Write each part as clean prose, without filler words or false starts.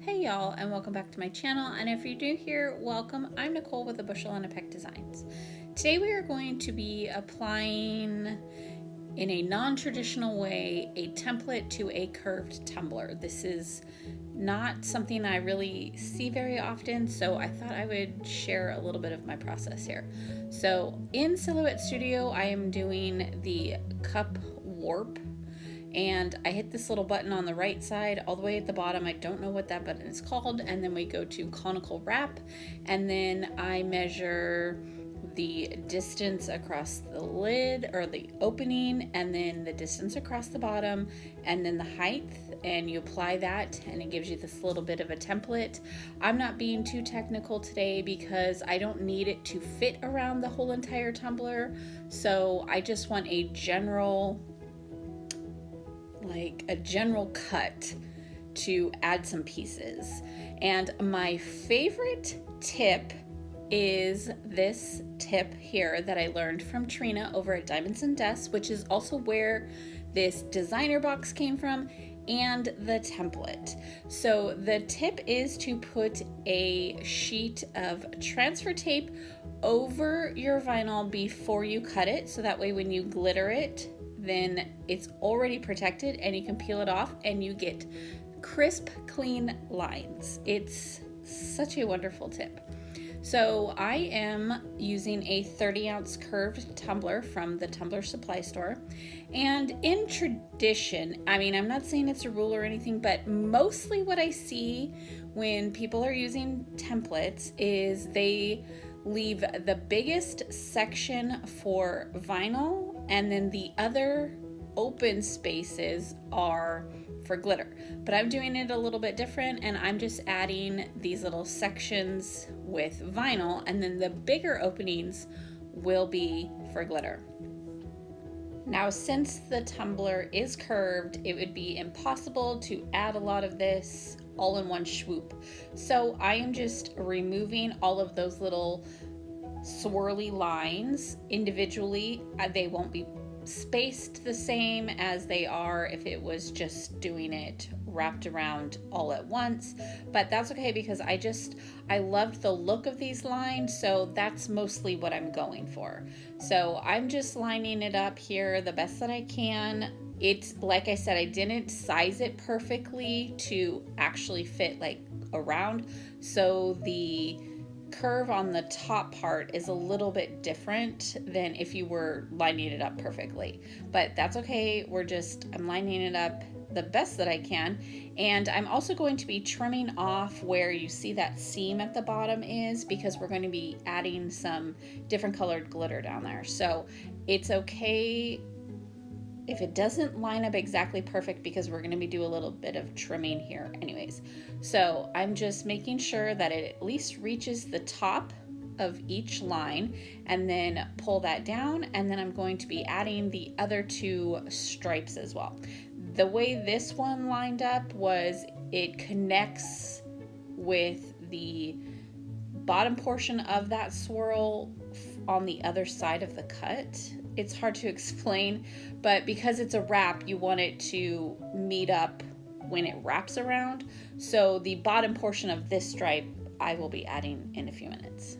Hey y'all, and welcome back to my channel. And if you're new here, welcome. I'm Nicole with the Bushel and Peck Designs. Today we are going to be applying in a non-traditional way a template to a curved tumbler. This is not something I really see very often, so I thought I would share a little bit of my process here. So in Silhouette Studio, I am doing the cup warp, and I hit this little button on the right side all the way at the bottom. I don't know what that button is called. And then we go to conical wrap, and then I measure the distance across the lid or the opening, and then the distance across the bottom, and then the height, and you apply that and it gives you this little bit of a template. I'm not being too technical today because I don't need it to fit around the whole entire tumbler, so I just want a general cut to add some pieces. And my favorite tip is this tip here that I learned from Trina over at Diamonds and Dust, which is also where this designer box came from and the template. So the tip is to put a sheet of transfer tape over your vinyl before you cut it, so that way when you glitter it, then it's already protected and you can peel it off and you get crisp, clean lines. It's such a wonderful tip. So I am using a 30-ounce curved tumbler from the Tumbler supply store. And in tradition, I mean, I'm not saying it's a rule or anything, but mostly what I see when people are using templates is they leave the biggest section for vinyl, and then the other open spaces are for glitter. But I'm doing it a little bit different, and I'm just adding these little sections with vinyl, and then the bigger openings will be for glitter. Now, since the tumbler is curved, it would be impossible to add a lot of this all in one swoop. So I am just removing all of those little swirly lines individually. They won't be spaced the same as they are if it was just doing it wrapped around all at once, but that's okay because I loved the look of these lines, so that's mostly what I'm going for. So I'm just lining it up here the best that I can. It's like I said, I didn't size it perfectly to actually fit like around, so the curve on the top part is a little bit different than if you were lining it up perfectly, but that's okay. I'm lining it up the best that I can. And I'm also going to be trimming off where you see that seam at the bottom is, because we're going to be adding some different colored glitter down there. So it's okay if it doesn't line up exactly perfect, because we're going to be doing a little bit of trimming here anyways. So I'm just making sure that it at least reaches the top of each line, and then pull that down, and then I'm going to be adding the other two stripes as well. The way this one lined up was it connects with the bottom portion of that swirl on the other side of the cut. It's hard to explain, but because it's a wrap, you want it to meet up when it wraps around. So the bottom portion of this stripe I will be adding in a few minutes.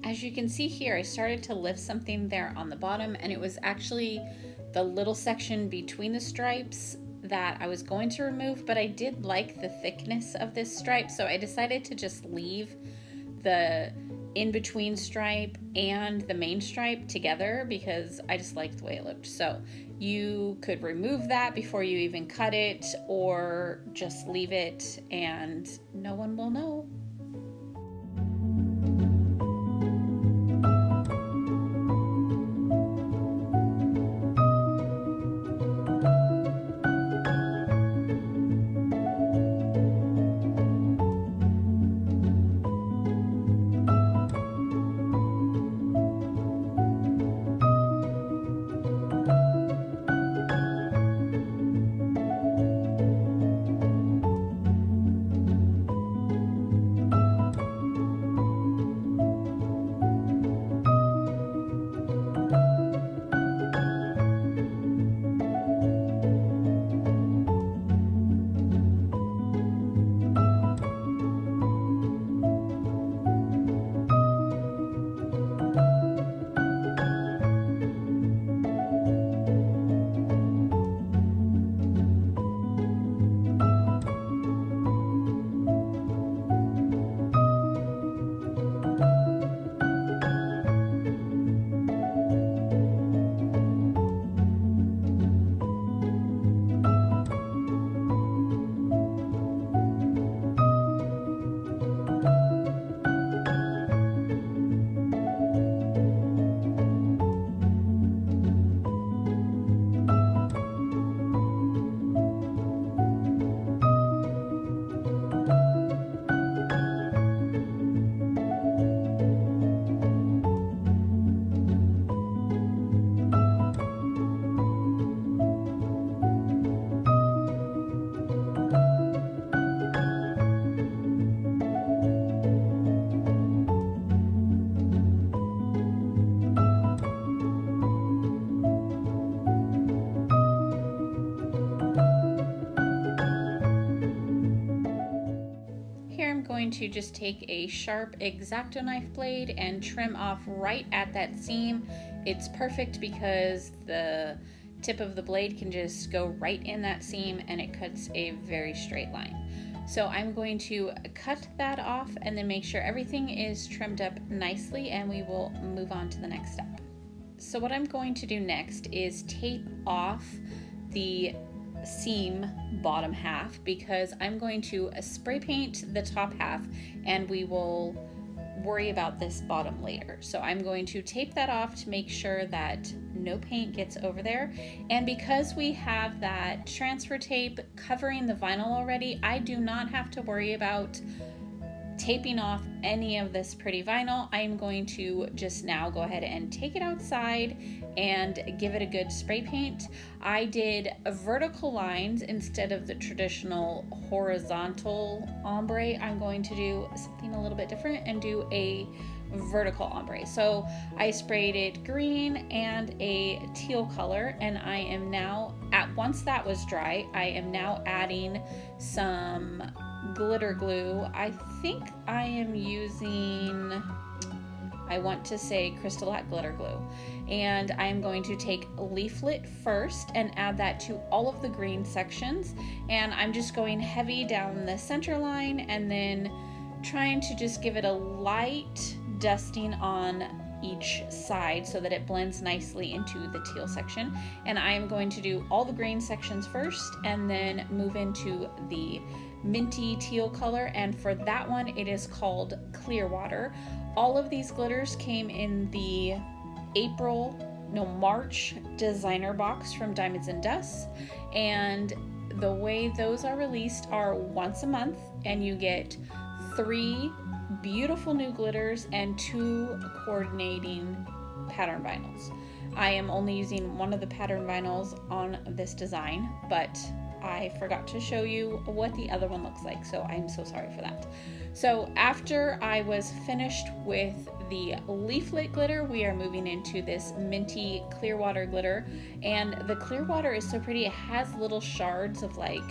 As you can see here, I started to lift something there on the bottom, and it was actually the little section between the stripes that I was going to remove, but I did like the thickness of this stripe, so I decided to just leave the in-between stripe and the main stripe together because I just liked the way it looked. So you could remove that before you even cut it, or just leave it and no one will know. going to just take a sharp X-Acto knife blade and trim off right at that seam. It's perfect because the tip of the blade can just go right in that seam and it cuts a very straight line. So I'm going to cut that off and then make sure everything is trimmed up nicely, and we will move on to the next step. So what I'm going to do next is tape off the seam bottom half, because I'm going to spray paint the top half and we will worry about this bottom later. So I'm going to tape that off to make sure that no paint gets over there. And because we have that transfer tape covering the vinyl already, I do not have to worry about taping off any of this pretty vinyl. I'm going to just now go ahead and take it outside and give it a good spray paint. I did vertical lines instead of the traditional horizontal ombre. I'm going to do something a little bit different and do a vertical ombre. So I sprayed it green and a teal color, and I am now, once that was dry, I am now adding some glitter glue. I think I am using, I want to say Crystal glitter glue, and I'm going to take leaflet first and add that to all of the green sections, and I'm just going heavy down the center line and then trying to just give it a light dusting on each side so that it blends nicely into the teal section. And I am going to do all the green sections first and then move into the minty teal color, and for that one it is called Clearwater. All of these glitters came in the March designer box from Diamonds and Dust, and the way those are released are once a month, and you get 3 beautiful new glitters and 2 coordinating pattern vinyls. I am only using one of the pattern vinyls on this design, but I forgot to show you what the other one looks like, so I'm so sorry for that. So after I was finished with the leaflet glitter, we are moving into this minty Clearwater glitter, and the Clearwater is so pretty. It has little shards of, like,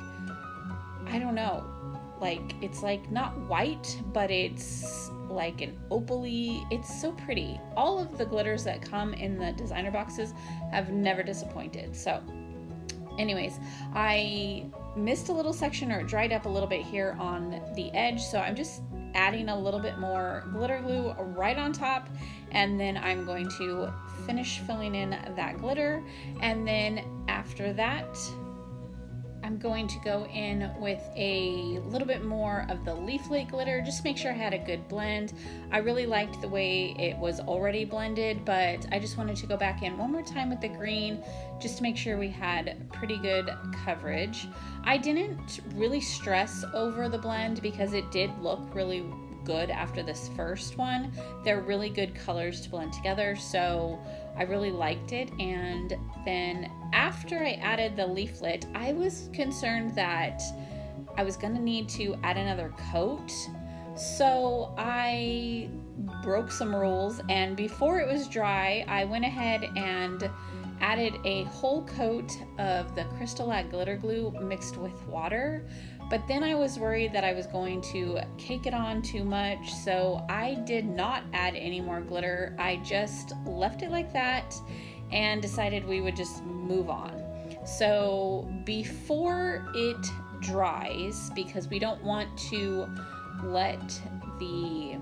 I don't know, like, it's like not white, but it's like an opaly, it's so pretty. All of the glitters that come in the designer boxes have never disappointed. So anyways, I missed a little section, or it dried up a little bit here on the edge, so I'm just adding a little bit more glitter glue right on top, and then I'm going to finish filling in that glitter. And then after that, I'm going to go in with a little bit more of the leaflet glitter, just make sure I had a good blend. I really liked the way it was already blended, but I just wanted to go back in one more time with the green just to make sure we had pretty good coverage. I didn't really stress over the blend because it did look really good after this first one. They're really good colors to blend together, so I really liked it. And then after I added the leaflet, I was concerned that I was gonna need to add another coat, so I broke some rules, and before it was dry, I went ahead and added a whole coat of the Crystal glitter glue mixed with water. But then I was worried that I was going to cake it on too much, so I did not add any more glitter. I just left it like that and decided we would just move on. So before it dries, because we don't want to let the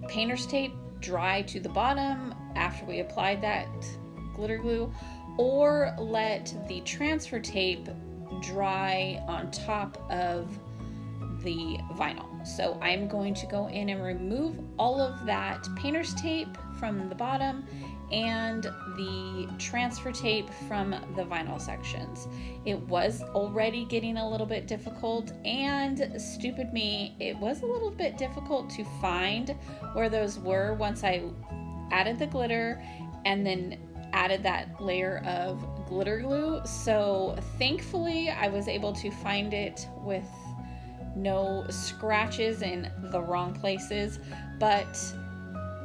painter's tape dry to the bottom after we applied that glitter glue, or let the transfer tape dry on top of the vinyl. So I'm going to go in and remove all of that painter's tape from the bottom and the transfer tape from the vinyl sections. It was already getting a little bit difficult, and stupid me, it was a little bit difficult to find where those were once I added the glitter and then added that layer of glitter glue. So thankfully I was able to find it with no scratches in the wrong places, but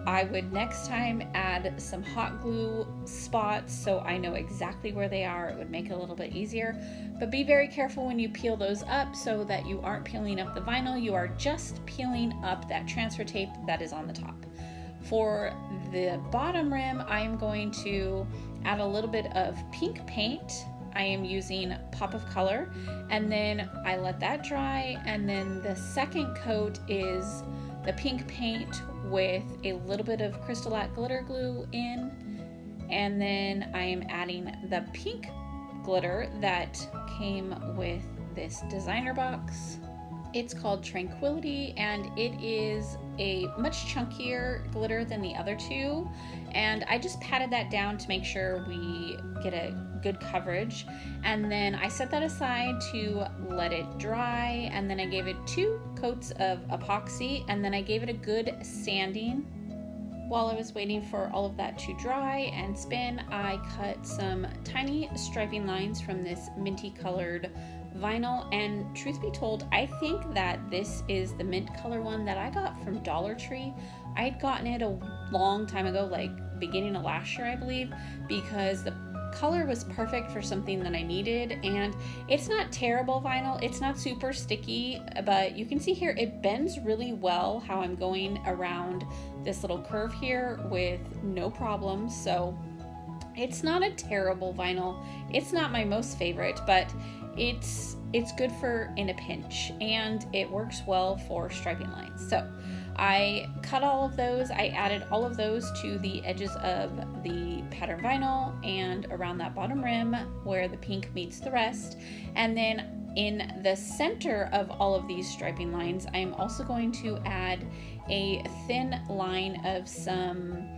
I would next time add some hot glue spots so I know exactly where they are. It would make it a little bit easier. But be very careful when you peel those up so that you aren't peeling up the vinyl. You are just peeling up that transfer tape that is on the top. For the bottom rim, I'm going to add a little bit of pink paint. I am using Pop of Color, and then I let that dry, and then the second coat is the pink paint with a little bit of Crystal glitter glue in, and then I am adding the pink glitter that came with this designer box. It's called Tranquility, and it is a much chunkier glitter than the other two, and I just patted that down to make sure we get a good coverage, and then I set that aside to let it dry, and then I gave it 2 coats of epoxy, and then I gave it a good sanding. While I was waiting for all of that to dry and spin, I cut some tiny striping lines from this minty colored vinyl, and truth be told, I think that this is the mint color one that I got from Dollar Tree. I had gotten it a long time ago, like beginning of last year, I believe, because the color was perfect for something that I needed, and it's not terrible vinyl. It's not super sticky, but you can see here it bends really well how I'm going around this little curve here with no problems. So it's not a terrible vinyl. It's not my most favorite, but it's good for in a pinch, and it works well for striping lines. So I cut all of those. I added all of those to the edges of the pattern vinyl and around that bottom rim where the pink meets the rest. And then in the center of all of these striping lines, I'm also going to add a thin line of some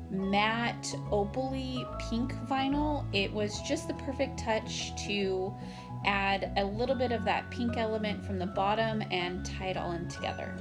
matte opaly pink vinyl. It was just the perfect touch to add a little bit of that pink element from the bottom and tie it all in together.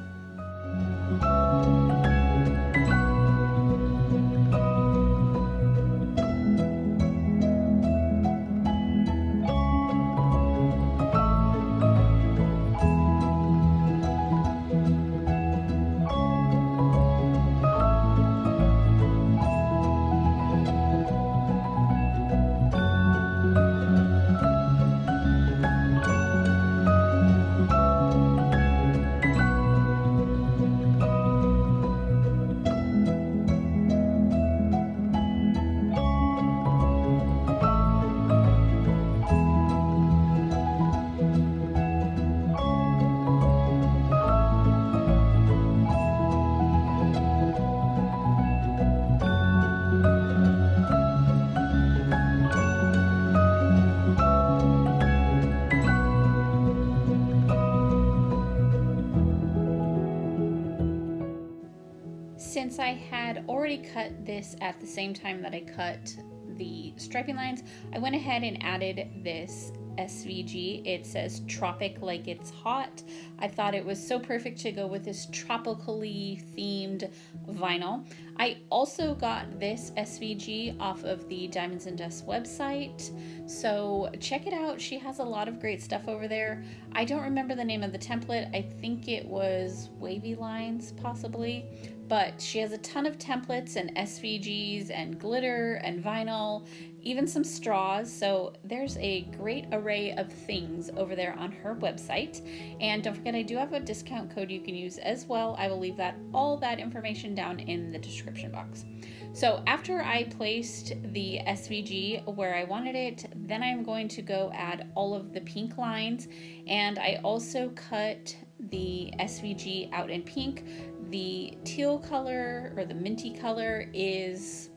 Since I had already cut this at the same time that I cut the striping lines, I went ahead and added this SVG. It says Tropic like it's hot. I thought it was so perfect to go with this tropically themed vinyl. I also got this SVG off of the Diamonds and Dust website, so check it out. She has a lot of great stuff over there. I don't remember the name of the template. I think it was Wavy Lines possibly, but she has a ton of templates and SVGs and glitter and vinyl, even some straws. So there's a great array of things over there on her website. And don't forget, I do have a discount code you can use as well. I will leave all that information down in the description box. So after I placed the SVG where I wanted it, then I'm going to go add all of the pink lines, and I also cut the SVG out in pink. The teal color, or the minty color, is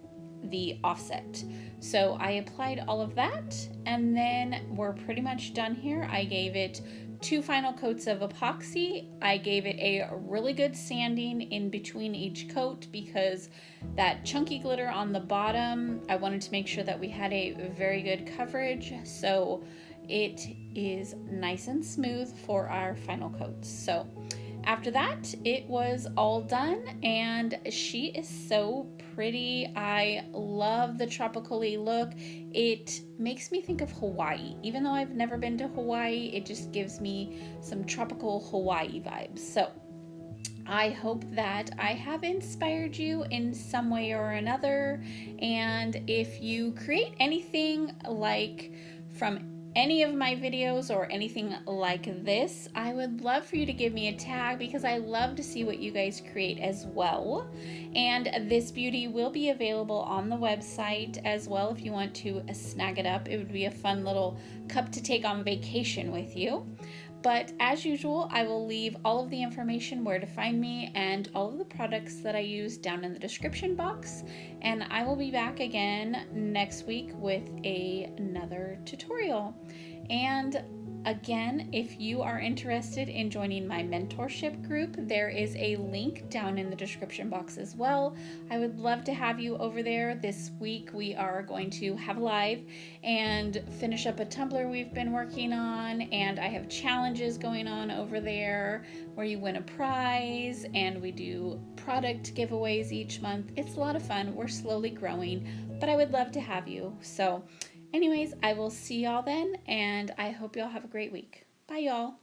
the offset. So I applied all of that, and then we're pretty much done here. I gave it 2 final coats of epoxy. I gave it a really good sanding in between each coat because that chunky glitter on the bottom, I wanted to make sure that we had a very good coverage, so it is nice and smooth for our final coats. So after that, it was all done, and she is so pretty. I love the tropically look. It makes me think of Hawaii. Even though I've never been to Hawaii, it just gives me some tropical Hawaii vibes. So I hope that I have inspired you in some way or another. And if you create anything like from any of my videos or anything like this, I would love for you to give me a tag because I love to see what you guys create as well. And this beauty will be available on the website as well if you want to snag it up. It would be a fun little cup to take on vacation with you. But as usual, I will leave all of the information where to find me and all of the products that I use down in the description box. And I will be back again next week with another tutorial. And again, if you are interested in joining my mentorship group, there is a link down in the description box as well. I would love to have you over there. This week we are going to have live and finish up a tumbler we've been working on, and I have challenges going on over there where you win a prize and we do product giveaways each month. It's a lot of fun. We're slowly growing, but I would love to have you. So anyways, I will see y'all then, and I hope y'all have a great week. Bye, y'all.